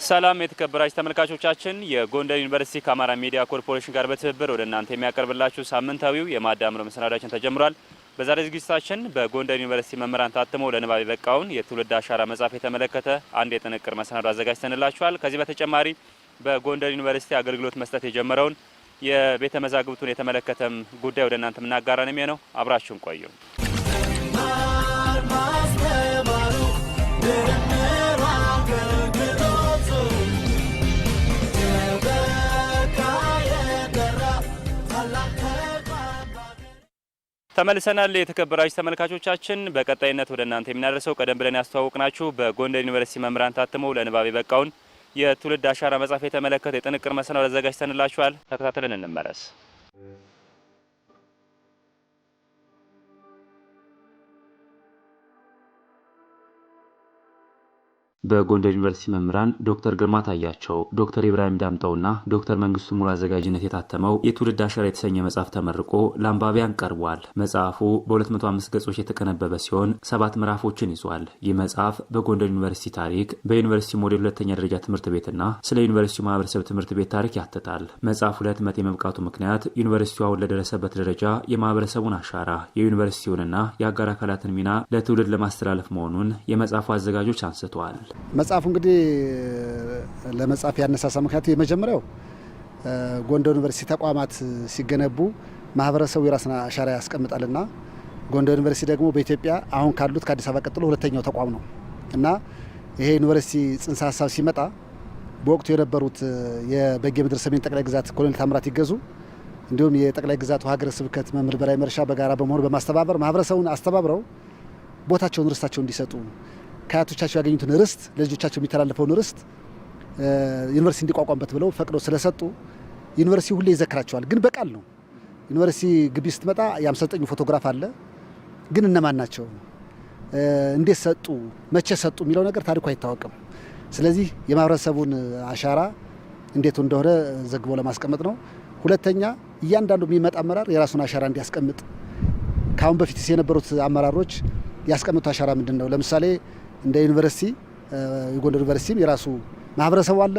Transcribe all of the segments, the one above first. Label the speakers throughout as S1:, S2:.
S1: ሰላም የተከበራችሁ ተመልካቾቻችን የጎንደር ዩኒቨርሲቲ ከአማራ ሚዲያ ኮርፖሬሽን ጋር በትብብር ወደ እናንተ የሚያቀርብላችሁ ሳምንታዊው የማዳምሮ መሰናዷችን ተጀምሯል። በዛሬ ዝግጅታችን በጎንደር ዩኒቨርሲቲ መምህራን ታትመው ለንባብ የበቃውን የትውልድ አሻራ መጽሐፍ የተመለከተ አንድ የጥንቅር መሰናዶ አዘጋጅተንላችኋል። ከዚህ በተጨማሪ በጎንደር ዩኒቨርሲቲ አገልግሎት መስጠት የጀመረውን የቤተ መዛግብቱን የተመለከተም ጉዳይ ወደ እናንተ ምናጋራ ነው የሚሆነው። አብራችሁን ቆዩ። ተመልሰናል። የተከበራችሁ ተመልካቾቻችን በቀጣይነት ወደ እናንተ የምናደርሰው ቀደም ብለን ያስተዋወቅናችሁ በጎንደር ዩኒቨርሲቲ መምህራን ታትመው ለንባብ የበቃውን የትውልድ አሻራ መጽሐፍ የተመለከተ የጥንቅር መሰናዶ አዘጋጅተንላችኋል። ተከታተለን እንመለስ። በጎንደር ዩኒቨርሲቲ መምህራን ዶክተር ግርማ ታያቸው፣ ዶክተር ኢብራሂም ዳምጠውና ዶክተር መንግስቱ ሙሉ አዘጋጅነት የታተመው የትውልድ አሻራ የተሰኘ መጽሐፍ ተመርቆ ለአንባቢያን ቀርቧል። መጽሐፉ በ205 ገጾች የተቀነበበ ሲሆን 7 ምዕራፎችን ይዟል። ይህ መጽሐፍ በጎንደር ዩኒቨርሲቲ ታሪክ፣ በዩኒቨርሲቲ ሞዴል ሁለተኛ ደረጃ ትምህርት ቤትና ስለ ዩኒቨርሲቲው ማህበረሰብ ትምህርት ቤት ታሪክ ያትታል። መጽሐፉ ለህትመት የመብቃቱ ምክንያት ዩኒቨርሲቲው አሁን ለደረሰበት ደረጃ የማህበረሰቡን አሻራ፣ የዩኒቨርሲቲውንና የአጋር አካላትን ሚና ለትውልድ ለማስተላለፍ መሆኑን የመጽሐፉ አዘጋጆች አንስተዋል።
S2: መጽሐፉ እንግዲህ ለመጽሐፍ ያነሳሳ ምክንያቱ የመጀመሪያው ጎንደር ዩኒቨርሲቲ ተቋማት ሲገነቡ ማህበረሰቡ የራስን አሻራ ያስቀምጣልና ጎንደር ዩኒቨርሲቲ ደግሞ በኢትዮጵያ አሁን ካሉት ከአዲስ አበባ ቀጥሎ ሁለተኛው ተቋም ነው እና ይሄ ዩኒቨርሲቲ ጽንሰ ሀሳብ ሲመጣ በወቅቱ የነበሩት የበጌ ምድር ሰሜን ጠቅላይ ግዛት ኮሎኔል ታምራት ይገዙ እንዲሁም የጠቅላይ ግዛቱ ሀገረ ስብከት መምህር በላይ መርሻ በጋራ በመሆን በማስተባበር ማህበረሰቡን አስተባብረው ቦታቸውን ርስታቸውን እንዲሰጡ ከአያቶቻቸው ያገኙትን ርስት ለልጆቻቸው የሚተላለፈውን ርስት ዩኒቨርሲቲ እንዲቋቋምበት ብለው ፈቅደው ስለሰጡ ዩኒቨርሲቲ ሁሌ ይዘክራቸዋል። ግን በቃል ነው። ዩኒቨርሲቲ ግቢ ስትመጣ የ59 ፎቶግራፍ አለ። ግን እነማን ናቸው፣ እንዴት ሰጡ፣ መቼ ሰጡ የሚለው ነገር ታሪኩ አይታወቅም። ስለዚህ የማህበረሰቡን አሻራ እንዴት እንደሆነ ዘግቦ ለማስቀመጥ ነው። ሁለተኛ እያንዳንዱ የሚመጣ አመራር የራሱን አሻራ እንዲያስቀምጥ ካሁን በፊት የነበሩት አመራሮች ያስቀምጡ አሻራ ምንድን ነው? ለምሳሌ እንደ ዩኒቨርሲቲ የጎንደር ዩኒቨርሲቲም የራሱ ማህበረሰቡ አለ፣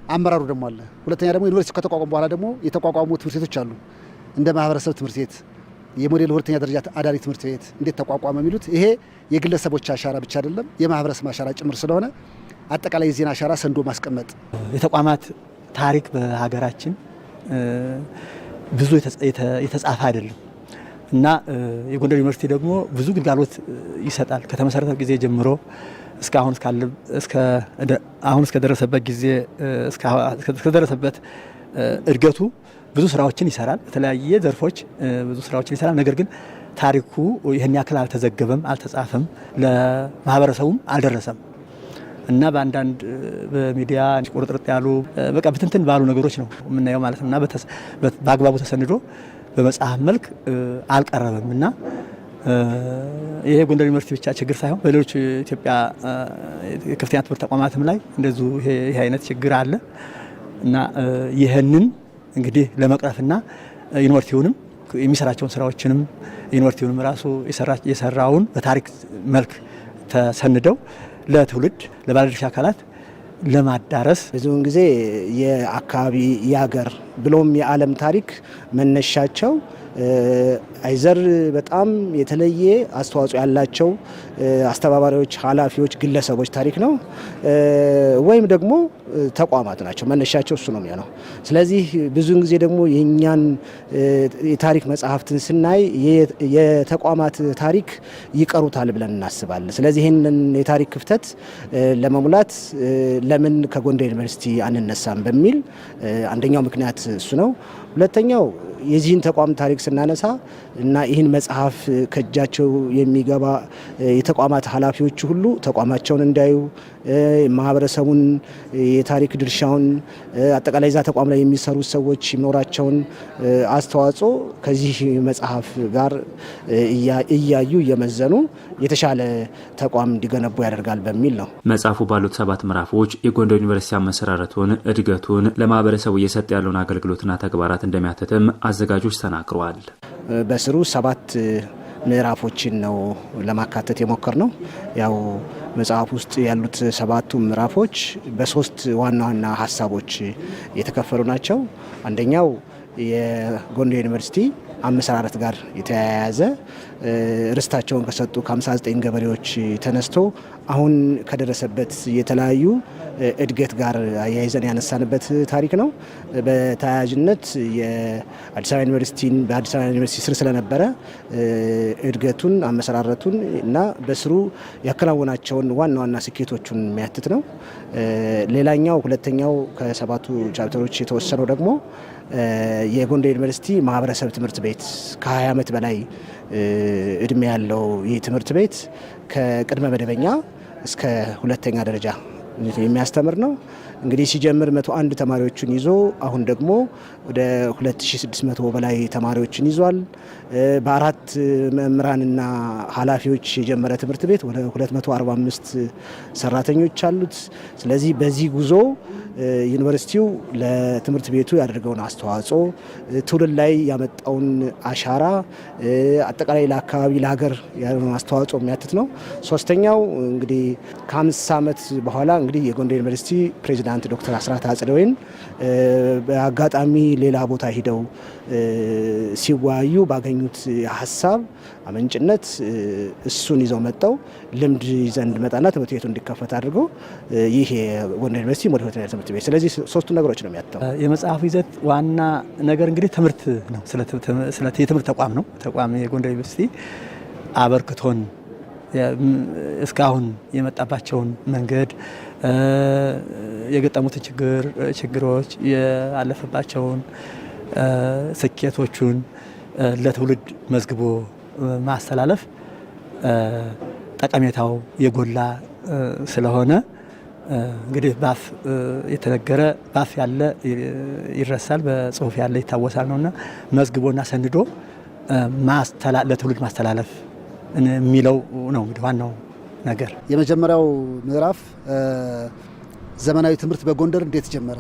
S2: አመራሩ ደግሞ አለ። ሁለተኛ ደግሞ ዩኒቨርሲቲ ከተቋቋመ በኋላ ደግሞ የተቋቋሙ ትምህርት ቤቶች አሉ። እንደ ማህበረሰብ ትምህርት ቤት፣ የሞዴል ሁለተኛ ደረጃ አዳሪ ትምህርት ቤት እንዴት ተቋቋመ የሚሉት ይሄ የግለሰቦች አሻራ ብቻ አይደለም፣ የማህበረሰብ አሻራ ጭምር ስለሆነ አጠቃላይ የዜና አሻራ ሰንዶ ማስቀመጥ።
S3: የተቋማት ታሪክ በሀገራችን ብዙ የተጻፈ አይደለም እና የጎንደር ዩኒቨርሲቲ ደግሞ ብዙ ግልጋሎት ይሰጣል። ከተመሰረተ ጊዜ ጀምሮ አሁን እስከደረሰበት ጊዜ እስከደረሰበት እድገቱ ብዙ ስራዎችን ይሰራል። በተለያየ ዘርፎች ብዙ ስራዎችን ይሰራል። ነገር ግን ታሪኩ ይህን ያክል አልተዘገበም፣ አልተጻፈም፣ ለማህበረሰቡም አልደረሰም እና በአንዳንድ በሚዲያ ቁርጥርጥ ያሉ በቃ ብትንትን ባሉ ነገሮች ነው የምናየው ማለት ነው እና በአግባቡ ተሰንዶ በመጽሐፍ መልክ አልቀረበም እና ይሄ ጎንደር ዩኒቨርሲቲ ብቻ ችግር ሳይሆን በሌሎች ኢትዮጵያ ከፍተኛ ትምህርት ተቋማትም ላይ እንደዚሁ ይሄ አይነት ችግር አለ እና ይህንን እንግዲህ ለመቅረፍና ዩኒቨርሲቲውንም የሚሰራቸውን ስራዎችንም ዩኒቨርሲቲውንም ራሱ የሰራውን በታሪክ መልክ ተሰንደው ለትውልድ ለባለድርሻ አካላት ለማዳረስ
S4: ብዙውን ጊዜ የአካባቢ የሀገር ብሎም የዓለም ታሪክ መነሻቸው አይዘር በጣም የተለየ አስተዋጽኦ ያላቸው አስተባባሪዎች፣ ኃላፊዎች፣ ግለሰቦች ታሪክ ነው ወይም ደግሞ ተቋማት ናቸው። መነሻቸው እሱ ነው የሚሆነው። ስለዚህ ብዙውን ጊዜ ደግሞ የኛን የታሪክ መጽሐፍትን ስናይ የተቋማት ታሪክ ይቀሩታል ብለን እናስባለን። ስለዚህ ይህንን የታሪክ ክፍተት ለመሙላት ለምን ከጎንደር ዩኒቨርሲቲ አንነሳም በሚል አንደኛው ምክንያት እሱ ነው። ሁለተኛው የዚህን ተቋም ታሪክ ስናነሳ እና ይህን መጽሐፍ ከእጃቸው የሚገባ የተቋማት ኃላፊዎች ሁሉ ተቋማቸውን እንዳዩ ማህበረሰቡን የታሪክ ድርሻውን አጠቃላይ ዛ ተቋም ላይ የሚሰሩ ሰዎች የሚኖራቸውን አስተዋጽኦ ከዚህ መጽሐፍ ጋር እያዩ እየመዘኑ የተሻለ ተቋም እንዲገነቡ ያደርጋል በሚል ነው።
S1: መጽሐፉ ባሉት 7 ምዕራፎች የጎንደር ዩኒቨርሲቲ አመሰራረቱን፣ እድገቱን፣ ለማህበረሰቡ እየሰጠ ያለውን አገልግሎትና ተግባራት እንደሚያተትም አዘጋጆች ተናግረዋል።
S4: በስሩ 7 ምዕራፎችን ነው ለማካተት የሞከር ነው። ያው መጽሐፍ ውስጥ ያሉት 7ቱ ምዕራፎች በ3 ዋና ዋና ሀሳቦች የተከፈሉ ናቸው። አንደኛው የጎንደር ዩኒቨርሲቲ አመሰራረት ጋር የተያያዘ ርስታቸውን ከሰጡ ከ59 ገበሬዎች ተነስቶ አሁን ከደረሰበት የተለያዩ እድገት ጋር አያይዘን ያነሳንበት ታሪክ ነው። በተያያዥነት የአዲስ አበባ ዩኒቨርሲቲን በአዲስ አበባ ዩኒቨርሲቲ ስር ስለነበረ እድገቱን፣ አመሰራረቱን እና በስሩ ያከናወናቸውን ዋና ዋና ስኬቶቹን የሚያትት ነው። ሌላኛው ሁለተኛው ከ7ቱ ቻፕተሮች የተወሰነው ደግሞ የጎንደር ዩኒቨርሲቲ ማህበረሰብ ትምህርት ቤት ከ20 ዓመት በላይ እድሜ ያለው ይህ ትምህርት ቤት ከቅድመ መደበኛ እስከ 2ኛ ደረጃ የሚያስተምር ነው። እንግዲህ ሲጀምር 101 ተማሪዎችን ይዞ አሁን ደግሞ ወደ 2600 በላይ ተማሪዎችን ይዟል። በ4 መምህራንና ኃላፊዎች የጀመረ ትምህርት ቤት ወደ 245 ሰራተኞች አሉት። ስለዚህ በዚህ ጉዞ ዩኒቨርሲቲው ለትምህርት ቤቱ ያደርገውን አስተዋጽኦ፣ ትውልድ ላይ ያመጣውን አሻራ፣ አጠቃላይ ለአካባቢ ለሀገር ያለውን አስተዋጽኦ የሚያትት ነው። ሶስተኛው እንግዲህ ከ50 ዓመት በኋላ እንግዲህ የጎንደር ዩኒቨርሲቲ ፕሬዚዳንት ዶክተር አስራት አጽደወይን በአጋጣሚ ሌላ ቦታ ሂደው ሲወያዩ ባገኙት ሀሳብ አመንጭነት እሱን ይዘው መጣው ልምድ ይዘን እንድመጣና ትምህርት ቤቱ እንዲከፈት አድርገው ይሄ የጎንደር ዩኒቨርሲቲ ሞዴል ሆቴል ትምህርት ቤት። ስለዚህ 3ቱ ነገሮች ነው የሚያተው።
S3: የመጽሐፉ ይዘት ዋና ነገር እንግዲህ ትምህርት ነው። ስለ የትምህርት ተቋም ነው። ተቋም የጎንደር ዩኒቨርሲቲ አበርክቶን እስካሁን የመጣባቸውን መንገድ የገጠሙትን ችግሮች ያለፈባቸውን ስኬቶቹን ለትውልድ መዝግቦ ማስተላለፍ ጠቀሜታው የጎላ ስለሆነ እንግዲህ ባፍ የተነገረ ባፍ ያለ ይረሳል፣ በጽሁፍ ያለ ይታወሳል ነውና መዝግቦና ሰንዶ ለትውልድ ማስተላለፍ የሚለው ነው እንግዲህ ዋናው ነገር።
S2: የመጀመሪያው ምዕራፍ ዘመናዊ ትምህርት በጎንደር እንዴት ጀመረ።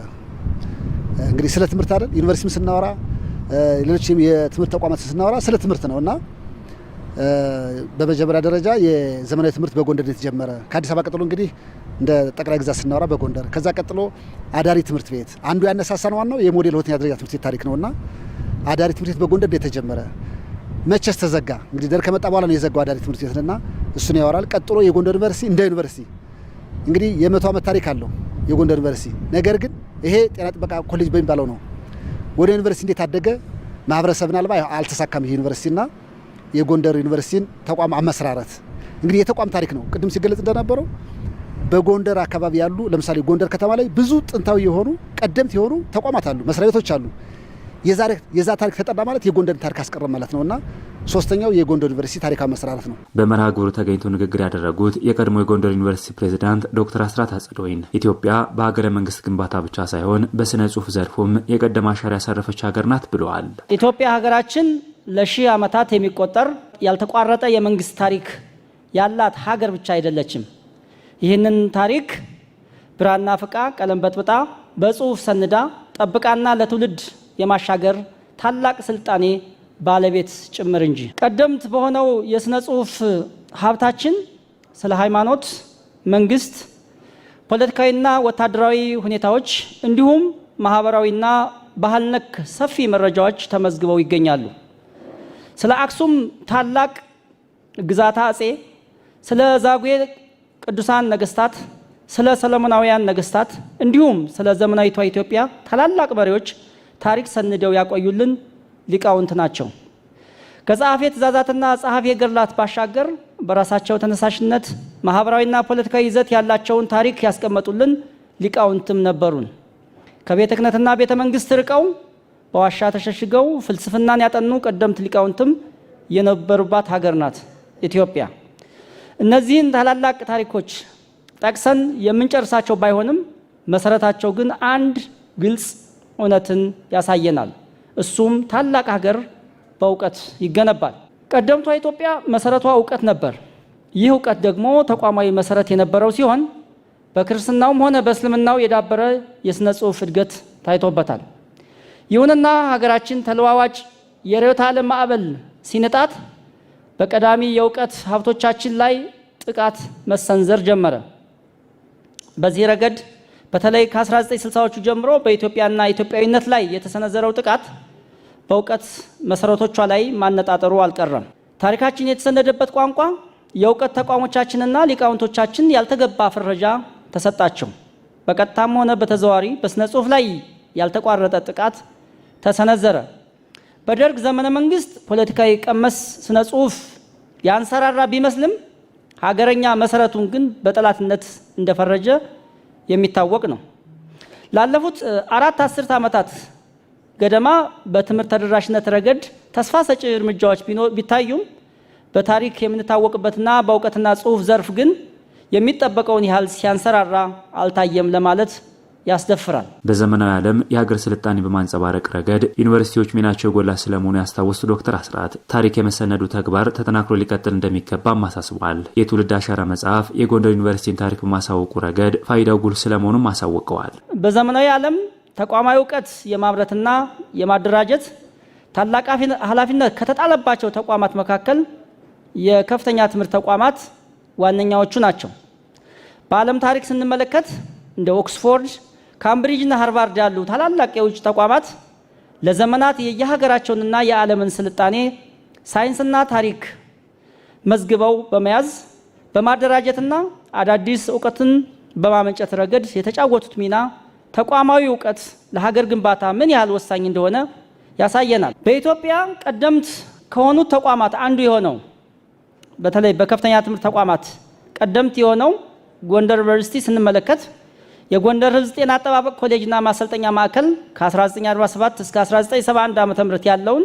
S2: እንግዲህ ስለ ትምህርት አይደል ዩኒቨርሲቲም ስናወራ ሌሎች የትምህርት ተቋማት ስናወራ ስለ ትምህርት ነውና በመጀመሪያ ደረጃ የዘመናዊ ትምህርት በጎንደር እንዴት ጀመረ። ከአዲስ አበባ ቀጥሎ እንግዲህ እንደ ጠቅላይ ግዛት ስናወራ በጎንደር፣ ከዛ ቀጥሎ አዳሪ ትምህርት ቤት አንዱ ያነሳሳን ዋናው የሞዴል 2ኛ ደረጃ ትምህርት ቤት ታሪክ ነውና አዳሪ ትምህርት ቤት በጎንደር እንዴት ተጀመረ፣ መቼስ ተዘጋ። እንግዲህ ደርግ ከመጣ በኋላ ነው የዘጋው አዳሪ ትምህርት ቤትና እሱን ያወራል። ቀጥሎ የጎንደር ዩኒቨርሲቲ እንደ ዩኒቨርሲቲ እንግዲህ የ100 ዓመት ታሪክ አለው የጎንደር ዩኒቨርሲቲ። ነገር ግን ይሄ ጤና ጥበቃ ኮሌጅ በሚባለው ነው ወደ ዩኒቨርሲቲ እንዴት አደገ። ማህበረሰብን አልባ አልተሳካም ይሄ ዩኒቨርሲቲና የጎንደር ዩኒቨርሲቲን ተቋም አመሰራረት እንግዲህ የተቋም ታሪክ ነው። ቅድም ሲገለጽ እንደነበረው በጎንደር አካባቢ ያሉ ለምሳሌ ጎንደር ከተማ ላይ ብዙ ጥንታዊ የሆኑ ቀደምት የሆኑ ተቋማት አሉ፣ መስሪያ ቤቶች አሉ። የዛ ታሪክ ተጠና ማለት የጎንደር ታሪክ አስቀረ ማለት ነውና ሶስተኛው የጎንደር ዩኒቨርሲቲ ታሪካዊ መሰራረት ነው።
S1: በመርሃ ግብሩ ተገኝተው ንግግር ያደረጉት የቀድሞ የጎንደር ዩኒቨርሲቲ ፕሬዝዳንት ዶክተር አስራት አጽደወይን ኢትዮጵያ በሀገረ መንግስት ግንባታ ብቻ ሳይሆን በስነ ጽሁፍ ዘርፉም የቀደመ አሻራ ያሳረፈች ሀገር ናት ብለዋል።
S5: ኢትዮጵያ ሀገራችን ለ1000 ዓመታት የሚቆጠር ያልተቋረጠ የመንግስት ታሪክ ያላት ሀገር ብቻ አይደለችም። ይህንን ታሪክ ብራና ፍቃ ቀለም በጥብጣ በጽሁፍ ሰንዳ ጠብቃና ለትውልድ የማሻገር ታላቅ ስልጣኔ ባለቤት ጭምር እንጂ። ቀደምት በሆነው የስነ ጽሁፍ ሀብታችን ስለ ሃይማኖት፣ መንግስት፣ ፖለቲካዊና ወታደራዊ ሁኔታዎች እንዲሁም ማህበራዊና ባህል ነክ ሰፊ መረጃዎች ተመዝግበው ይገኛሉ። ስለ አክሱም ታላቅ ግዛታ አጼ፣ ስለ ዛጉዌ ቅዱሳን ነገስታት፣ ስለ ሰለሞናውያን ነገስታት እንዲሁም ስለ ዘመናዊቷ ኢትዮጵያ ታላላቅ መሪዎች ታሪክ ሰንደው ያቆዩልን ሊቃውንት ናቸው። ከጸሐፌ ትእዛዛትና ጸሐፌ ገድላት ባሻገር በራሳቸው ተነሳሽነት ማህበራዊና ፖለቲካዊ ይዘት ያላቸውን ታሪክ ያስቀመጡልን ሊቃውንትም ነበሩን። ከቤተ ክህነትና ቤተ መንግስት ርቀው በዋሻ ተሸሽገው ፍልስፍናን ያጠኑ ቀደምት ሊቃውንትም የነበሩባት ሀገር ናት ኢትዮጵያ። እነዚህን ታላላቅ ታሪኮች ጠቅሰን የምንጨርሳቸው ባይሆንም መሰረታቸው ግን አንድ ግልጽ እውነትን ያሳየናል። እሱም ታላቅ ሀገር በእውቀት ይገነባል። ቀደምቷ ኢትዮጵያ መሰረቷ እውቀት ነበር። ይህ እውቀት ደግሞ ተቋማዊ መሰረት የነበረው ሲሆን በክርስትናውም ሆነ በእስልምናው የዳበረ የስነ ጽሁፍ እድገት ታይቶበታል። ይሁንና ሀገራችን ተለዋዋጭ የርዕዮተ ዓለም ማዕበል ሲነጣት በቀዳሚ የእውቀት ሀብቶቻችን ላይ ጥቃት መሰንዘር ጀመረ። በዚህ ረገድ በተለይ ከ1960ዎቹ ጀምሮ በኢትዮጵያና ኢትዮጵያዊነት ላይ የተሰነዘረው ጥቃት በእውቀት መሰረቶቿ ላይ ማነጣጠሩ አልቀረም። ታሪካችን የተሰነደበት ቋንቋ የእውቀት ተቋሞቻችንና ሊቃውንቶቻችን ያልተገባ ፍረጃ ተሰጣቸው። በቀጥታም ሆነ በተዘዋዋሪ በስነ ጽሁፍ ላይ ያልተቋረጠ ጥቃት ተሰነዘረ። በደርግ ዘመነ መንግስት ፖለቲካዊ ቀመስ ስነ ጽሁፍ ያንሰራራ ቢመስልም ሀገረኛ መሰረቱን ግን በጠላትነት እንደፈረጀ የሚታወቅ ነው። ላለፉት 4 አስርት ዓመታት ገደማ በትምህርት ተደራሽነት ረገድ ተስፋ ሰጪ እርምጃዎች ቢታዩም በታሪክ የምንታወቅበትና በእውቀትና ጽሁፍ ዘርፍ ግን የሚጠበቀውን ያህል ሲያንሰራራ አልታየም ለማለት ያስደፍራል።
S1: በዘመናዊ ዓለም የሀገር ስልጣኔ በማንጸባረቅ ረገድ ዩኒቨርሲቲዎች ሚናቸው ጎላ ስለመሆኑ ያስታወሱ ዶክተር አስራት ታሪክ የመሰነዱ ተግባር ተጠናክሮ ሊቀጥል እንደሚገባም አሳስበዋል። የትውልድ አሻራ መጽሐፍ የጎንደር ዩኒቨርሲቲን ታሪክ በማሳወቁ ረገድ ፋይዳው ጉልህ ስለመሆኑም አሳውቀዋል።
S5: በዘመናዊ ዓለም ተቋማዊ እውቀት የማምረትና የማደራጀት ታላቅ ኃላፊነት ከተጣለባቸው ተቋማት መካከል የከፍተኛ ትምህርት ተቋማት ዋነኛዎቹ ናቸው። በዓለም ታሪክ ስንመለከት እንደ ኦክስፎርድ፣ ካምብሪጅ እና ሃርቫርድ ያሉ ታላላቅ የውጭ ተቋማት ለዘመናት የየሀገራቸውንና የዓለምን ስልጣኔ ሳይንስና ታሪክ መዝግበው በመያዝ በማደራጀትና አዳዲስ እውቀትን በማመንጨት ረገድ የተጫወቱት ሚና ተቋማዊ እውቀት ለሀገር ግንባታ ምን ያህል ወሳኝ እንደሆነ ያሳየናል። በኢትዮጵያ ቀደምት ከሆኑት ተቋማት አንዱ የሆነው በተለይ በከፍተኛ ትምህርት ተቋማት ቀደምት የሆነው ጎንደር ዩኒቨርሲቲ ስንመለከት የጎንደር ሕዝብ ጤና አጠባበቅ ኮሌጅና ማሰልጠኛ ማዕከል ከ1947 እስከ 1971 ዓ.ም ያለውን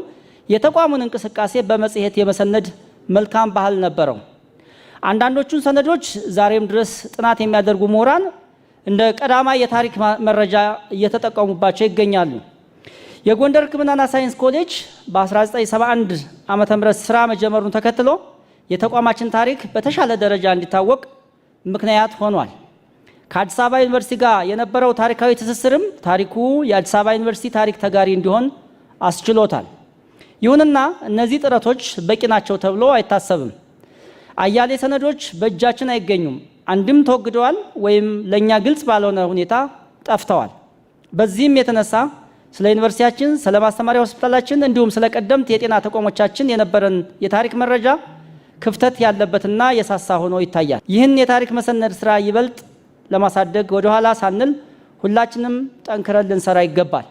S5: የተቋሙን እንቅስቃሴ በመጽሔት የመሰነድ መልካም ባህል ነበረው። አንዳንዶቹን ሰነዶች ዛሬም ድረስ ጥናት የሚያደርጉ ምሁራን እንደ ቀዳማይ የታሪክ መረጃ እየተጠቀሙባቸው ይገኛሉ። የጎንደር ሕክምናና ሳይንስ ኮሌጅ በ1971 ዓ.ም ስራ መጀመሩን ተከትሎ የተቋማችን ታሪክ በተሻለ ደረጃ እንዲታወቅ ምክንያት ሆኗል። ከአዲስ አበባ ዩኒቨርሲቲ ጋር የነበረው ታሪካዊ ትስስርም ታሪኩ የአዲስ አበባ ዩኒቨርሲቲ ታሪክ ተጋሪ እንዲሆን አስችሎታል። ይሁንና እነዚህ ጥረቶች በቂ ናቸው ተብሎ አይታሰብም። አያሌ ሰነዶች በእጃችን አይገኙም። አንድም ተወግደዋል ወይም ለእኛ ግልጽ ባልሆነ ሁኔታ ጠፍተዋል። በዚህም የተነሳ ስለ ዩኒቨርሲቲያችን፣ ስለ ማስተማሪያ ሆስፒታላችን እንዲሁም ስለ ቀደምት የጤና ተቋሞቻችን የነበረን የታሪክ መረጃ ክፍተት ያለበትና የሳሳ ሆኖ ይታያል። ይህን የታሪክ መሰነድ ስራ ይበልጥ ለማሳደግ ወደ ኋላ ሳንል ሁላችንም ጠንክረን ልንሰራ ይገባል።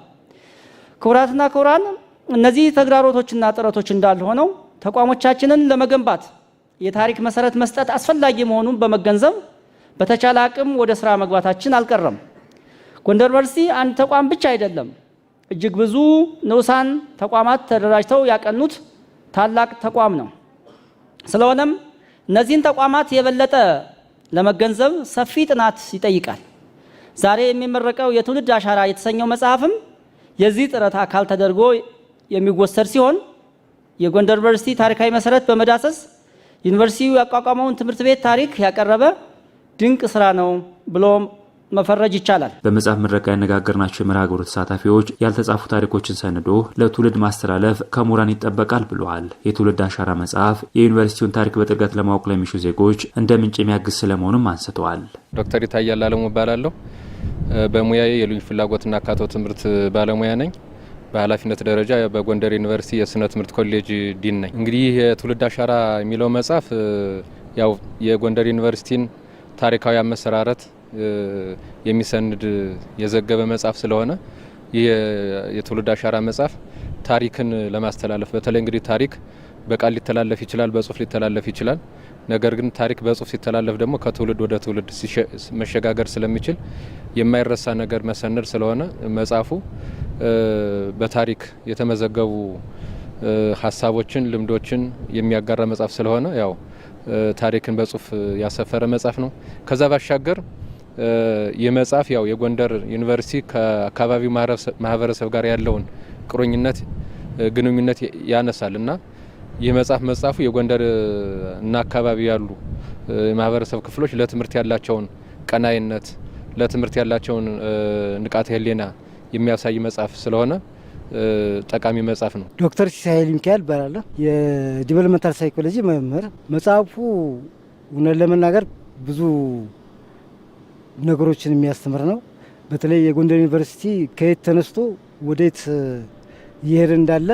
S5: ክቡራትና ክቡራን፣ እነዚህ ተግዳሮቶችና ጥረቶች እንዳሉ ሆነው ተቋሞቻችንን ለመገንባት የታሪክ መሰረት መስጠት አስፈላጊ መሆኑን በመገንዘብ በተቻለ አቅም ወደ ስራ መግባታችን አልቀረም። ጎንደር ዩኒቨርሲቲ አንድ ተቋም ብቻ አይደለም፣ እጅግ ብዙ ንዑሳን ተቋማት ተደራጅተው ያቀኑት ታላቅ ተቋም ነው። ስለሆነም እነዚህን ተቋማት የበለጠ ለመገንዘብ ሰፊ ጥናት ይጠይቃል። ዛሬ የሚመረቀው የትውልድ አሻራ የተሰኘው መጽሐፍም የዚህ ጥረት አካል ተደርጎ የሚወሰድ ሲሆን የጎንደር ዩኒቨርሲቲ ታሪካዊ መሰረት በመዳሰስ ዩኒቨርሲቲው ያቋቋመውን ትምህርት ቤት ታሪክ ያቀረበ ድንቅ ስራ ነው ብሎ መፈረጅ ይቻላል።
S1: በመጽሐፍ ምረቃ ያነጋገርናቸው የመርሃ ግብሩ ተሳታፊዎች ያልተጻፉ ታሪኮችን ሰንዶ ለትውልድ ማስተላለፍ ከምሁራን ይጠበቃል ብለዋል። የትውልድ አሻራ መጽሐፍ የዩኒቨርሲቲውን ታሪክ በጥልቀት ለማወቅ ለሚሹ ዜጎች እንደ ምንጭ የሚያግዝ ስለመሆኑም አንስተዋል።
S6: ዶክተር ይታያል አለሙ እባላለሁ። በሙያዬ የልዩ ፍላጎትና አካቶ ትምህርት ባለሙያ ነኝ። በኃላፊነት ደረጃ በጎንደር ዩኒቨርሲቲ የስነ ትምህርት ኮሌጅ ዲን ነኝ። እንግዲህ የትውልድ አሻራ የሚለው መጽሐፍ ያው የጎንደር ዩኒቨርሲቲን ታሪካዊ አመሰራረት የሚሰንድ የዘገበ መጽሐፍ ስለሆነ ይህ የትውልድ አሻራ መጽሐፍ ታሪክን ለማስተላለፍ በተለይ እንግዲህ ታሪክ በቃል ሊተላለፍ ይችላል፣ በጽሁፍ ሊተላለፍ ይችላል። ነገር ግን ታሪክ በጽሁፍ ሲተላለፍ ደግሞ ከትውልድ ወደ ትውልድ መሸጋገር ስለሚችል የማይረሳ ነገር መሰነድ ስለሆነ መጽሐፉ በታሪክ የተመዘገቡ ሀሳቦችን፣ ልምዶችን የሚያጋራ መጽሐፍ ስለሆነ ያው ታሪክን በጽሁፍ ያሰፈረ መጽሐፍ ነው። ከዛ ባሻገር የመጽሐፍ ያው የጎንደር ዩኒቨርሲቲ ከአካባቢው ማህበረሰብ ጋር ያለውን ቁርኝነት ግንኙነት ያነሳል እና ይህ መጽሐፉ የጎንደር እና አካባቢ ያሉ የማህበረሰብ ክፍሎች ለትምህርት ያላቸውን ቀናይነት፣ ለትምህርት ያላቸውን ንቃተ ህሊና የሚያሳይ መጽሐፍ ስለሆነ ጠቃሚ መጽሐፍ ነው።
S7: ዶክተር ሲሳይ ሚካኤል እባላለሁ። የዲቨሎፕመንታል ሳይኮሎጂ መምህር። መጽሐፉ እውነት ለመናገር ብዙ ነገሮችን የሚያስተምር ነው። በተለይ የጎንደር ዩኒቨርሲቲ ከየት ተነስቶ ወዴት እየሄደ እንዳለ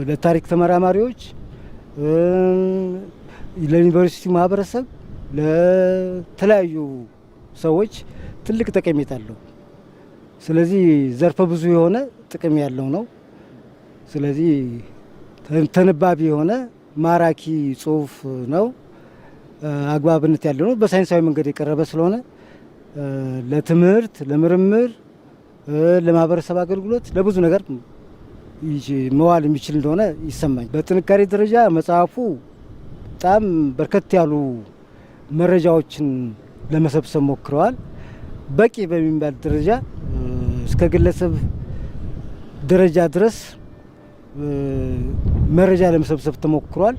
S7: ለታሪክ ተመራማሪዎች፣ ለዩኒቨርሲቲ ማህበረሰብ፣ ለተለያዩ ሰዎች ትልቅ ጠቀሜታ አለው። ስለዚህ ዘርፈ ብዙ የሆነ ጥቅም ያለው ነው። ስለዚህ ተነባቢ የሆነ ማራኪ ጽሁፍ ነው። አግባብነት ያለው ነው። በሳይንሳዊ መንገድ የቀረበ ስለሆነ ለትምህርት፣ ለምርምር፣ ለማህበረሰብ አገልግሎት፣ ለብዙ ነገር መዋል የሚችል እንደሆነ ይሰማኝ። በጥንካሬ ደረጃ መጽሐፉ በጣም በርከት ያሉ መረጃዎችን ለመሰብሰብ ሞክረዋል። በቂ በሚባል ደረጃ እስከ ግለሰብ ደረጃ ድረስ መረጃ ለመሰብሰብ ተሞክሯል።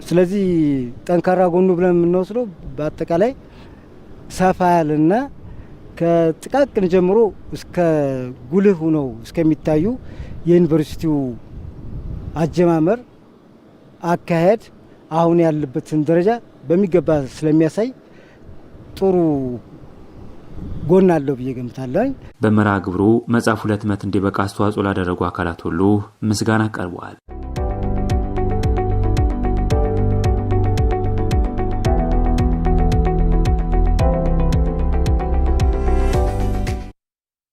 S7: ስለዚህ ጠንካራ ጎኑ ብለን የምንወስደው በአጠቃላይ ሰፋ ያለና ከጥቃቅን ጀምሮ እስከ ጉልህ ሆነው እስከሚታዩ የዩኒቨርሲቲው አጀማመር፣ አካሄድ አሁን ያለበትን ደረጃ በሚገባ ስለሚያሳይ ጥሩ ጎን አለው ብዬ ገምታለሁ።
S1: በመርሃ ግብሩ መጽሐፉ ለህትመት እንዲበቃ አስተዋጽኦ ላደረጉ አካላት ሁሉ ምስጋና ቀርበዋል።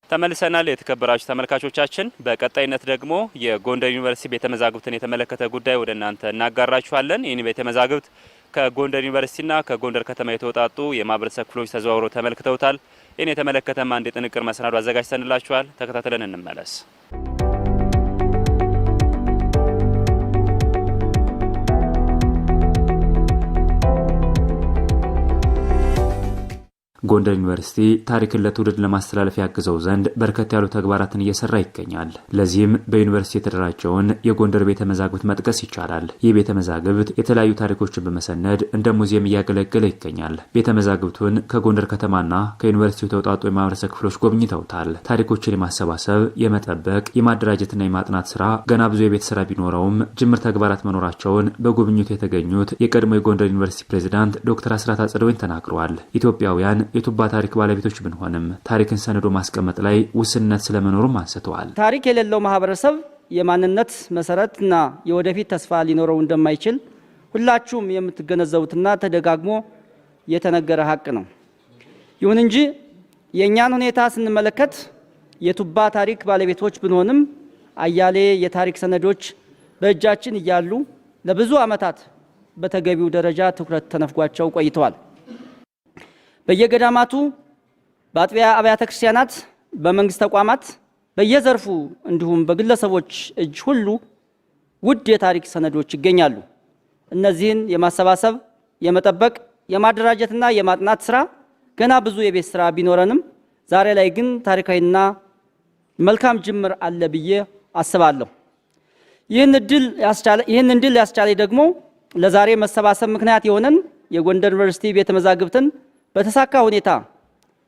S8: ተመልሰናል። የተከበራችሁ ተመልካቾቻችን፣ በቀጣይነት ደግሞ የጎንደር ዩኒቨርሲቲ ቤተ መዛግብትን የተመለከተ ጉዳይ ወደ እናንተ እናጋራችኋለን። ይህን ቤተ መዛግብት ከጎንደር ዩኒቨርሲቲና ከጎንደር ከተማ የተወጣጡ የማህበረሰብ ክፍሎች ተዘዋውረው ተመልክተውታል። ይህን የተመለከተም አንድ የጥንቅር መሰናዶ አዘጋጅተንላችኋል። ተከታትለን እንመለስ።
S1: ጎንደር ዩኒቨርሲቲ ታሪክን ለትውልድ ለማስተላለፍ ያግዘው ዘንድ በርከት ያሉ ተግባራትን እየሰራ ይገኛል። ለዚህም በዩኒቨርሲቲ የተደራጀውን የጎንደር ቤተ መዛግብት መጥቀስ ይቻላል። ይህ ቤተ መዛግብት የተለያዩ ታሪኮችን በመሰነድ እንደ ሙዚየም እያገለገለ ይገኛል። ቤተ መዛግብቱን ከጎንደር ከተማና ከዩኒቨርሲቲው የተውጣጡ የማህበረሰብ ክፍሎች ጎብኝተውታል። ታሪኮችን የማሰባሰብ፣ የመጠበቅ፣ የማደራጀትና የማጥናት ስራ ገና ብዙ የቤት ስራ ቢኖረውም ጅምር ተግባራት መኖራቸውን በጉብኝቱ የተገኙት የቀድሞ የጎንደር ዩኒቨርሲቲ ፕሬዚዳንት ዶክተር አስራት አጽደወይን ተናግረዋል። ኢትዮጵያውያን የቱባ ታሪክ ባለቤቶች ብንሆንም ታሪክን ሰንዶ ማስቀመጥ ላይ ውስንነት ስለመኖሩም አንስተዋል።
S5: ታሪክ የሌለው ማህበረሰብ የማንነት መሰረትና የወደፊት ተስፋ ሊኖረው እንደማይችል ሁላችሁም የምትገነዘቡትና ተደጋግሞ የተነገረ ሀቅ ነው። ይሁን እንጂ የእኛን ሁኔታ ስንመለከት የቱባ ታሪክ ባለቤቶች ብንሆንም አያሌ የታሪክ ሰነዶች በእጃችን እያሉ ለብዙ ዓመታት በተገቢው ደረጃ ትኩረት ተነፍጓቸው ቆይተዋል። በየገዳማቱ፣ በአጥቢያ አብያተ ክርስቲያናት፣ በመንግስት ተቋማት፣ በየዘርፉ እንዲሁም በግለሰቦች እጅ ሁሉ ውድ የታሪክ ሰነዶች ይገኛሉ። እነዚህን የማሰባሰብ፣ የመጠበቅ፣ የማደራጀትና የማጥናት ስራ ገና ብዙ የቤት ስራ ቢኖረንም ዛሬ ላይ ግን ታሪካዊና መልካም ጅምር አለ ብዬ አስባለሁ። ይህን እድል ያስቻለኝ ደግሞ ለዛሬ መሰባሰብ ምክንያት የሆነን የጎንደር ዩኒቨርሲቲ ቤተ መዛግብትን በተሳካ ሁኔታ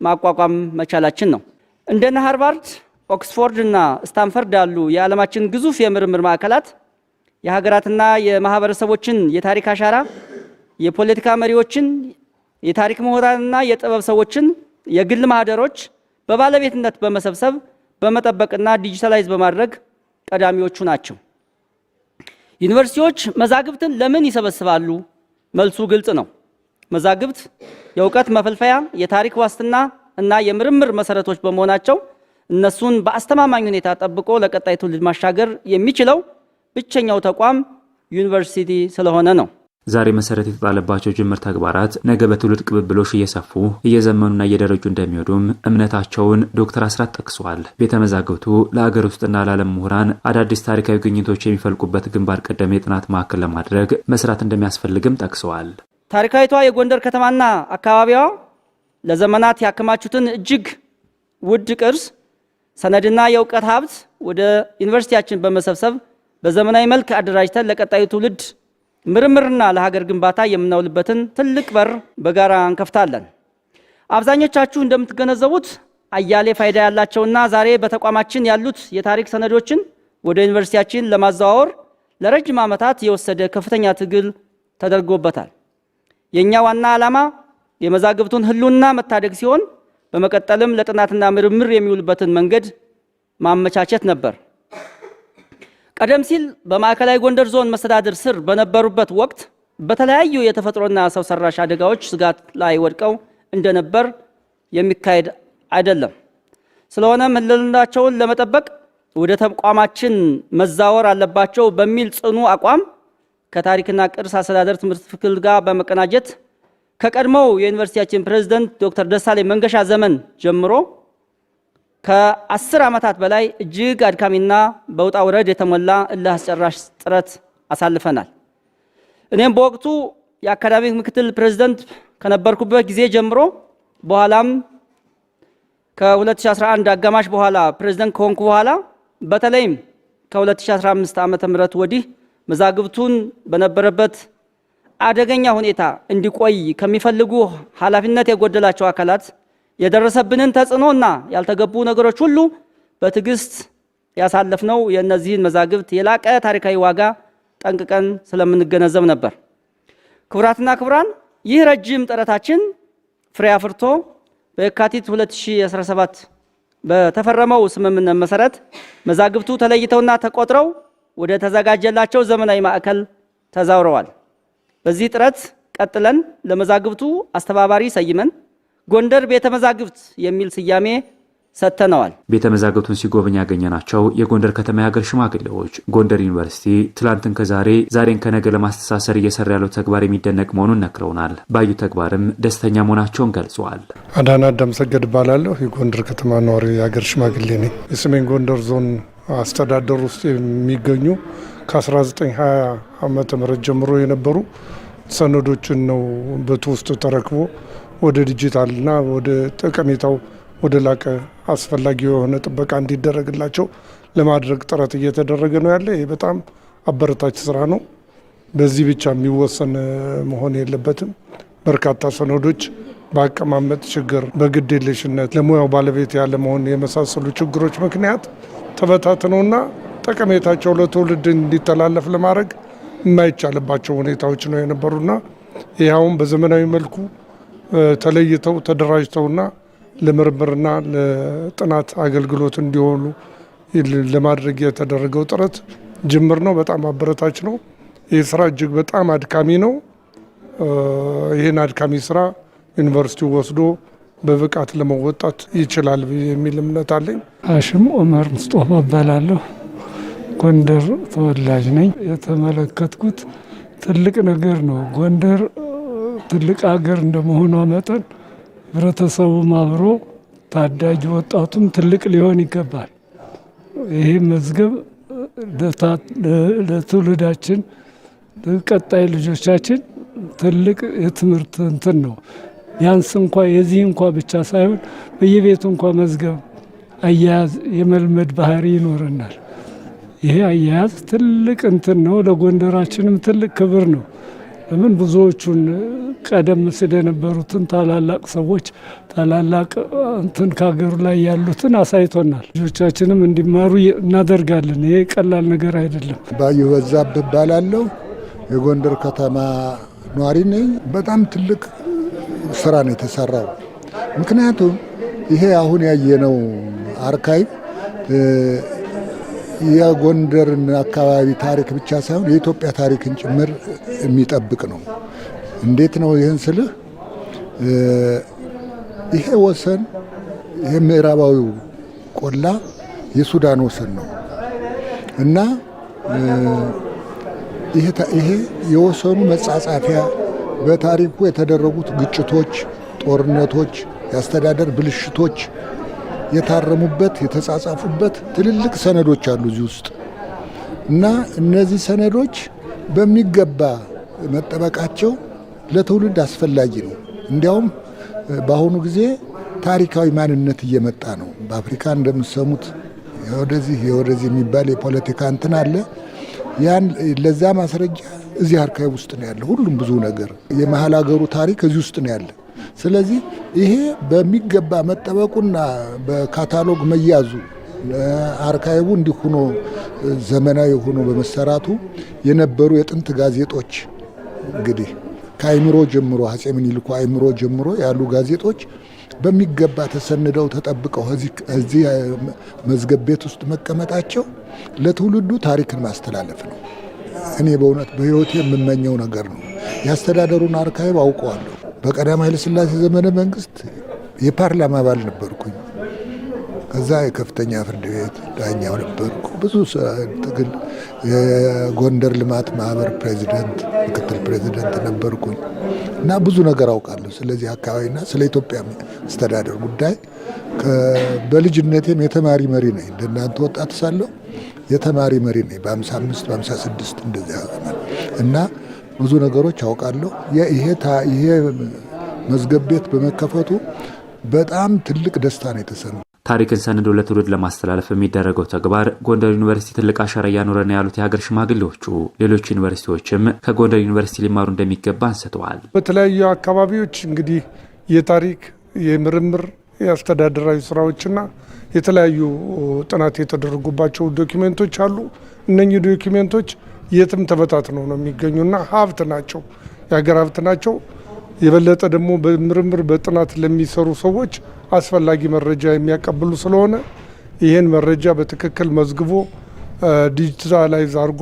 S5: ማቋቋም መቻላችን ነው። እንደነ ሃርቫርድ፣ ኦክስፎርድ እና ስታንፈርድ ያሉ የዓለማችን ግዙፍ የምርምር ማዕከላት የሀገራትና የማህበረሰቦችን የታሪክ አሻራ፣ የፖለቲካ መሪዎችን፣ የታሪክ ምሁራንና የጥበብ ሰዎችን የግል ማህደሮች በባለቤትነት በመሰብሰብ በመጠበቅና ዲጂታላይዝ በማድረግ ቀዳሚዎቹ ናቸው። ዩኒቨርሲቲዎች መዛግብትን ለምን ይሰበስባሉ? መልሱ ግልጽ ነው። መዛግብት የእውቀት መፈልፈያ፣ የታሪክ ዋስትና እና የምርምር መሰረቶች በመሆናቸው እነሱን በአስተማማኝ ሁኔታ ጠብቆ ለቀጣይ ትውልድ ማሻገር የሚችለው ብቸኛው ተቋም ዩኒቨርሲቲ ስለሆነ ነው።
S1: ዛሬ መሰረት የተጣለባቸው ጅምር ተግባራት ነገ በትውልድ ቅብብሎሽ እየሰፉ እየዘመኑና እየደረጁ እንደሚወዱም እምነታቸውን ዶክተር አስራት ጠቅሰዋል። ቤተ መዛግብቱ ለሀገር ውስጥና ለዓለም ምሁራን አዳዲስ ታሪካዊ ግኝቶች የሚፈልቁበት ግንባር ቀደም የጥናት ማዕከል ለማድረግ መስራት እንደሚያስፈልግም ጠቅሰዋል።
S5: ታሪካዊቷ የጎንደር ከተማና አካባቢዋ ለዘመናት ያከማቹትን እጅግ ውድ ቅርስ፣ ሰነድና የእውቀት ሀብት ወደ ዩኒቨርሲቲያችን በመሰብሰብ በዘመናዊ መልክ አደራጅተን ለቀጣዩ ትውልድ ምርምርና ለሀገር ግንባታ የምናውልበትን ትልቅ በር በጋራ እንከፍታለን። አብዛኞቻችሁ እንደምትገነዘቡት አያሌ ፋይዳ ያላቸውና ዛሬ በተቋማችን ያሉት የታሪክ ሰነዶችን ወደ ዩኒቨርሲቲያችን ለማዘዋወር ለረጅም ዓመታት የወሰደ ከፍተኛ ትግል ተደርጎበታል። የኛ ዋና ዓላማ የመዛግብቱን ህልውና መታደግ ሲሆን በመቀጠልም ለጥናትና ምርምር የሚውልበትን መንገድ ማመቻቸት ነበር። ቀደም ሲል በማዕከላዊ ጎንደር ዞን መስተዳድር ስር በነበሩበት ወቅት በተለያዩ የተፈጥሮና ሰው ሰራሽ አደጋዎች ስጋት ላይ ወድቀው እንደነበር የሚካሄድ አይደለም። ስለሆነም ህልውናቸውን ለመጠበቅ ወደ ተቋማችን መዛወር አለባቸው በሚል ጽኑ አቋም ከታሪክና ቅርስ አስተዳደር ትምህርት ክፍል ጋር በመቀናጀት ከቀድሞው የዩኒቨርሲቲያችን ፕሬዝዳንት ዶክተር ደሳለኝ መንገሻ ዘመን ጀምሮ ከ10 ዓመታት በላይ እጅግ አድካሚና በውጣ ውረድ የተሞላ እልህ አስጨራሽ ጥረት አሳልፈናል። እኔም በወቅቱ የአካዳሚክ ምክትል ፕሬዝዳንት ከነበርኩበት ጊዜ ጀምሮ በኋላም ከ2011 አጋማሽ በኋላ ፕሬዝዳንት ከሆንኩ በኋላ በተለይም ከ2015 ዓመተ ምህረት ወዲህ መዛግብቱን በነበረበት አደገኛ ሁኔታ እንዲቆይ ከሚፈልጉ ኃላፊነት የጎደላቸው አካላት የደረሰብንን ተጽዕኖና ያልተገቡ ነገሮች ሁሉ በትዕግስት ያሳለፍነው የእነዚህን መዛግብት የላቀ ታሪካዊ ዋጋ ጠንቅቀን ስለምንገነዘብ ነበር። ክቡራትና ክቡራን፣ ይህ ረጅም ጥረታችን ፍሬ አፍርቶ በየካቲት 2017 በተፈረመው ስምምነት መሰረት መዛግብቱ ተለይተውና ተቆጥረው ወደ ተዘጋጀላቸው ዘመናዊ ማዕከል ተዛውረዋል። በዚህ ጥረት ቀጥለን ለመዛግብቱ አስተባባሪ ሰይመን ጎንደር ቤተ መዛግብት የሚል ስያሜ ሰጥተነዋል።
S1: ቤተ መዛግብቱን ሲጎበኝ ያገኘናቸው የጎንደር ከተማ የሀገር ሽማግሌዎች ጎንደር ዩኒቨርሲቲ ትላንትን ከዛሬ ዛሬን ከነገ ለማስተሳሰር እየሰራ ያለው ተግባር የሚደነቅ መሆኑን ነግረውናል። ባዩ ተግባርም ደስተኛ መሆናቸውን ገልጸዋል።
S9: አዳና አዳምሰገድ እባላለሁ። የጎንደር ከተማ ነዋሪ የሀገር ሽማግሌ ነኝ። የሰሜን ጎንደር ዞን አስተዳደር ውስጥ የሚገኙ ከ1920 ዓመተ ምህረት ጀምሮ የነበሩ ሰነዶችን ነው በትውስጥ ተረክቦ ወደ ዲጂታልና ወደ ጠቀሜታው ወደ ላቀ አስፈላጊ የሆነ ጥበቃ እንዲደረግላቸው ለማድረግ ጥረት እየተደረገ ነው ያለ። ይህ በጣም አበረታች ስራ ነው። በዚህ ብቻ የሚወሰን መሆን የለበትም። በርካታ ሰነዶች በአቀማመጥ ችግር፣ በግዴለሽነት፣ ለሙያው ባለቤት ያለ መሆን የመሳሰሉ ችግሮች ምክንያት ተበታትነውና ጠቀሜታቸው ለትውልድ እንዲተላለፍ ለማድረግ የማይቻልባቸው ሁኔታዎች ነው የነበሩና ይኸውም በዘመናዊ መልኩ ተለይተው ተደራጅተውና ለምርምርና ለጥናት አገልግሎት እንዲሆኑ ለማድረግ የተደረገው ጥረት ጅምር ነው። በጣም አበረታች ነው። ይህ ስራ እጅግ በጣም አድካሚ ነው። ይህን አድካሚ ስራ ዩኒቨርሲቲው ወስዶ በብቃት ለመወጣት ይችላል የሚል እምነት አለኝ።
S10: ሀሽም ኡመር ሙስጦፋ እባላለሁ። ጎንደር ተወላጅ ነኝ። የተመለከትኩት ትልቅ ነገር ነው። ጎንደር ትልቅ ሀገር እንደመሆኗ መጠን ህብረተሰቡም አብሮ ታዳጊ ወጣቱም ትልቅ ሊሆን ይገባል። ይህ መዝገብ ለትውልዳችን ቀጣይ ልጆቻችን ትልቅ የትምህርት እንትን ነው። ቢያንስ እንኳ የዚህ እንኳ ብቻ ሳይሆን በየቤቱ እንኳ መዝገብ አያያዝ የመልመድ ባህሪ ይኖረናል። ይሄ አያያዝ ትልቅ እንትን ነው። ለጎንደራችንም ትልቅ ክብር ነው። ለምን ብዙዎቹን ቀደም ሲል የነበሩትን ታላላቅ ሰዎች ታላላቅ እንትን ከሀገሩ ላይ ያሉትን አሳይቶናል። ልጆቻችንም እንዲማሩ እናደርጋለን። ይሄ ቀላል ነገር አይደለም።
S11: ባዩ በዛብህ እባላለሁ። የጎንደር ከተማ ኗሪ ነኝ። በጣም ትልቅ ስራ ነው የተሰራው። ምክንያቱም ይሄ አሁን ያየነው አርካይቭ የጎንደርን አካባቢ ታሪክ ብቻ ሳይሆን የኢትዮጵያ ታሪክን ጭምር የሚጠብቅ ነው። እንዴት ነው ይህን ስልህ፣ ይሄ ወሰን ይሄ ምዕራባዊው ቆላ የሱዳን ወሰን ነው እና ይሄ የወሰኑ መጻጻፊያ በታሪኩ የተደረጉት ግጭቶች፣ ጦርነቶች፣ የአስተዳደር ብልሽቶች የታረሙበት የተጻጻፉበት ትልልቅ ሰነዶች አሉ እዚህ ውስጥ እና እነዚህ ሰነዶች በሚገባ መጠበቃቸው ለትውልድ አስፈላጊ ነው። እንዲያውም በአሁኑ ጊዜ ታሪካዊ ማንነት እየመጣ ነው። በአፍሪካ እንደምትሰሙት የወደዚህ የሚባል የፖለቲካ እንትን አለ። ያን ለዛ ማስረጃ እዚህ አርካይቭ ውስጥ ነው ያለ። ሁሉም ብዙ ነገር የመሀል ሀገሩ ታሪክ እዚህ ውስጥ ነው ያለ። ስለዚህ ይሄ በሚገባ መጠበቁና በካታሎግ መያዙ አርካይቡ እንዲሆኖ ዘመናዊ ሆኖ በመሰራቱ የነበሩ የጥንት ጋዜጦች እንግዲህ ከአይምሮ ጀምሮ አፄ ምኒልክ አይምሮ ጀምሮ ያሉ ጋዜጦች በሚገባ ተሰንደው ተጠብቀው እዚህ መዝገብ ቤት ውስጥ መቀመጣቸው ለትውልዱ ታሪክን ማስተላለፍ ነው። እኔ በእውነት በህይወቴ የምመኘው ነገር ነው። የአስተዳደሩን አርካይቭ አውቀዋለሁ። በቀዳማዊ ኃይለ ሥላሴ ዘመነ መንግስት የፓርላማ አባል ነበርኩኝ። ከዛ የከፍተኛ ፍርድ ቤት ዳኛው ነበርኩ። ብዙ ትግል የጎንደር ልማት ማህበር ፕሬዚደንት፣ ምክትል ፕሬዚደንት ነበርኩኝ እና ብዙ ነገር አውቃለሁ ስለዚህ አካባቢና ስለ ኢትዮጵያ አስተዳደር ጉዳይ። በልጅነቴም የተማሪ መሪ ነኝ። እንደናንተ ወጣት ሳለሁ የተማሪ መሪ ነኝ። በ55 በ56 እንደዚያ እና ብዙ ነገሮች አውቃለሁ። ይሄ መዝገብ ቤት በመከፈቱ በጣም ትልቅ ደስታ ነው የተሰማው።
S1: ታሪክን ሰንዶ ለትውልድ ለማስተላለፍ የሚደረገው ተግባር ጎንደር ዩኒቨርሲቲ ትልቅ አሻራ እያኖረ ነው ያሉት የሀገር ሽማግሌዎቹ ሌሎች ዩኒቨርሲቲዎችም ከጎንደር ዩኒቨርሲቲ ሊማሩ እንደሚገባ አንስተዋል።
S9: በተለያዩ አካባቢዎች እንግዲህ የታሪክ የምርምር የአስተዳደራዊ ስራዎችና የተለያዩ ጥናት የተደረጉባቸው ዶክመንቶች አሉ። እነኚህ ዶክመንቶች የትም ተበታትነው ነው የሚገኙና ሀብት ናቸው፣ የሀገር ሀብት ናቸው። የበለጠ ደግሞ በምርምር በጥናት ለሚሰሩ ሰዎች አስፈላጊ መረጃ የሚያቀብሉ ስለሆነ ይህን መረጃ በትክክል መዝግቦ ዲጂታላይዝ አድርጎ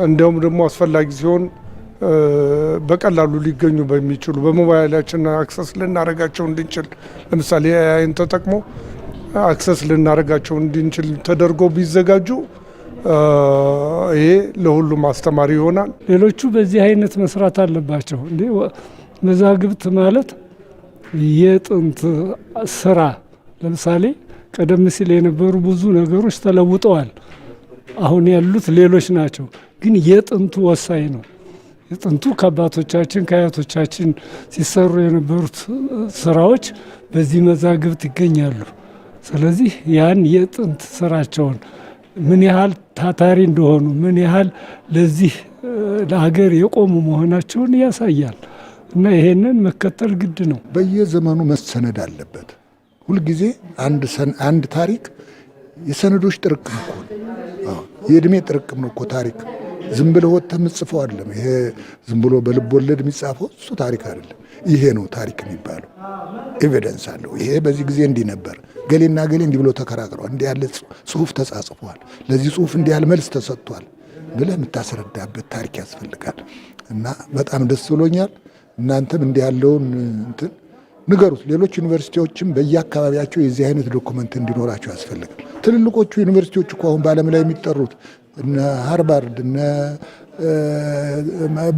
S9: እንዲሁም ደግሞ አስፈላጊ ሲሆን በቀላሉ ሊገኙ በሚችሉ በሞባይላችን አክሰስ ልናደርጋቸው እንድንችል ለምሳሌ አይን ተጠቅሞ አክሰስ ልናደርጋቸው እንድንችል ተደርጎ ቢዘጋጁ ይሄ ለሁሉም አስተማሪ ይሆናል።
S10: ሌሎቹ በዚህ አይነት መስራት አለባቸው። እንዴ መዛግብት ማለት የጥንት ስራ ለምሳሌ ቀደም ሲል የነበሩ ብዙ ነገሮች ተለውጠዋል። አሁን ያሉት ሌሎች ናቸው። ግን የጥንቱ ወሳኝ ነው። የጥንቱ ከአባቶቻችን ከአያቶቻችን ሲሰሩ የነበሩት ስራዎች በዚህ መዛግብት ይገኛሉ። ስለዚህ ያን የጥንት ስራቸውን ምን ያህል ታታሪ እንደሆኑ ምን ያህል ለዚህ ለሀገር የቆሙ መሆናቸውን ያሳያል እና ይሄንን መከተል ግድ ነው።
S11: በየዘመኑ መሰነድ አለበት። ሁልጊዜ አንድ ታሪክ የሰነዶች ጥርቅም እኮ ነው። የእድሜ ጥርቅም ነው እኮ ታሪክ። ዝም ብሎ ወጥተህ የምትጽፈው አይደለም። ይሄ ዝም ብሎ በልብ ወለድ የሚጻፈው እሱ ታሪክ አይደለም። ይሄ ነው ታሪክ የሚባለው። ኤቪደንስ አለው። ይሄ በዚህ ጊዜ እንዲህ ነበር፣ ገሌና ገሌ እንዲህ ብሎ ተከራክረዋል፣ እንዲህ ያለ ጽሁፍ ተጻጽፏል፣ ለዚህ ጽሁፍ እንዲህ ያለ መልስ ተሰጥቷል ብለህ የምታስረዳበት ታሪክ ያስፈልጋል። እና በጣም ደስ ብሎኛል። እናንተም እንዲህ ያለውን እንትን ንገሩት። ሌሎች ዩኒቨርሲቲዎችም በየአካባቢያቸው የዚህ አይነት ዶኩመንት እንዲኖራቸው ያስፈልጋል። ትልልቆቹ ዩኒቨርሲቲዎች እኮ አሁን በዓለም ላይ የሚጠሩት እነ ሃርቫርድ እነ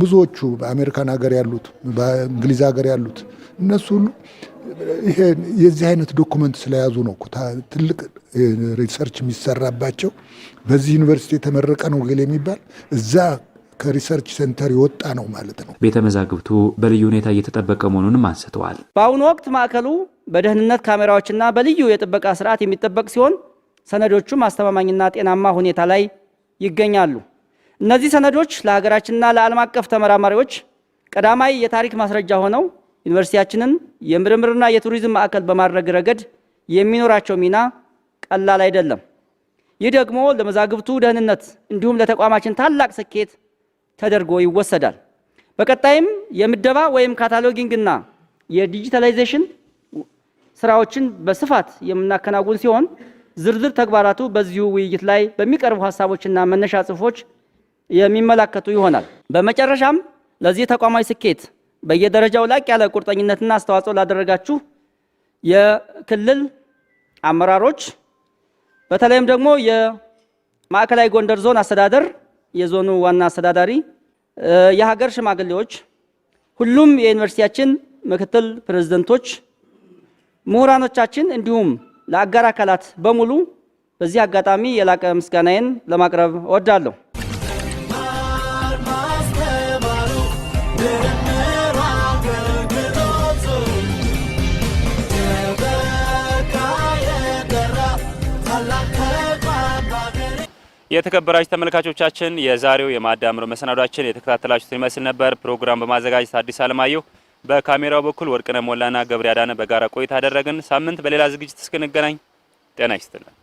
S11: ብዙዎቹ በአሜሪካን ሀገር ያሉት በእንግሊዝ ሀገር ያሉት እነሱ ሁሉ ይሄ የዚህ አይነት ዶኩመንት ስለያዙ ነው ትልቅ ሪሰርች የሚሰራባቸው። በዚህ ዩኒቨርሲቲ የተመረቀ ነው ገሌ የሚባል እዛ ከሪሰርች ሴንተር የወጣ ነው ማለት ነው።
S1: ቤተ መዛግብቱ በልዩ ሁኔታ እየተጠበቀ መሆኑንም አንስተዋል።
S5: በአሁኑ ወቅት ማዕከሉ በደህንነት ካሜራዎችና በልዩ የጥበቃ ስርዓት የሚጠበቅ ሲሆን ሰነዶቹም አስተማማኝና ጤናማ ሁኔታ ላይ ይገኛሉ። እነዚህ ሰነዶች ለሀገራችንና ለዓለም አቀፍ ተመራማሪዎች ቀዳማይ የታሪክ ማስረጃ ሆነው ዩኒቨርሲቲያችንን የምርምርና የቱሪዝም ማዕከል በማድረግ ረገድ የሚኖራቸው ሚና ቀላል አይደለም። ይህ ደግሞ ለመዛግብቱ ደህንነት እንዲሁም ለተቋማችን ታላቅ ስኬት ተደርጎ ይወሰዳል። በቀጣይም የምደባ ወይም ካታሎጊንግና የዲጂታላይዜሽን ስራዎችን በስፋት የምናከናውን ሲሆን ዝርዝር ተግባራቱ በዚሁ ውይይት ላይ በሚቀርቡ ሀሳቦችና መነሻ ጽሑፎች የሚመለከቱ ይሆናል። በመጨረሻም ለዚህ ተቋማዊ ስኬት በየደረጃው ላቅ ያለ ቁርጠኝነትና አስተዋጽኦ ላደረጋችሁ የክልል አመራሮች፣ በተለይም ደግሞ የማዕከላዊ ጎንደር ዞን አስተዳደር፣ የዞኑ ዋና አስተዳዳሪ፣ የሀገር ሽማግሌዎች፣ ሁሉም የዩኒቨርሲቲያችን ምክትል ፕሬዝዳንቶች፣ ምሁራኖቻችን እንዲሁም ለአጋር አካላት በሙሉ በዚህ አጋጣሚ የላቀ ምስጋናዬን ለማቅረብ እወዳለሁ።
S8: የተከበራችሁ ተመልካቾቻችን የዛሬው የማዳምሮ መሰናዷችን የተከታተላችሁትን ይመስል ነበር። ፕሮግራም በማዘጋጀት አዲስ አለማየሁ፣ በካሜራው በኩል ወርቅነህ ሞላና ገብረ ያዳነ በጋራ ቆይታ አደረግን። ሳምንት በሌላ ዝግጅት እስክንገናኝ ጤና ይስጥልን።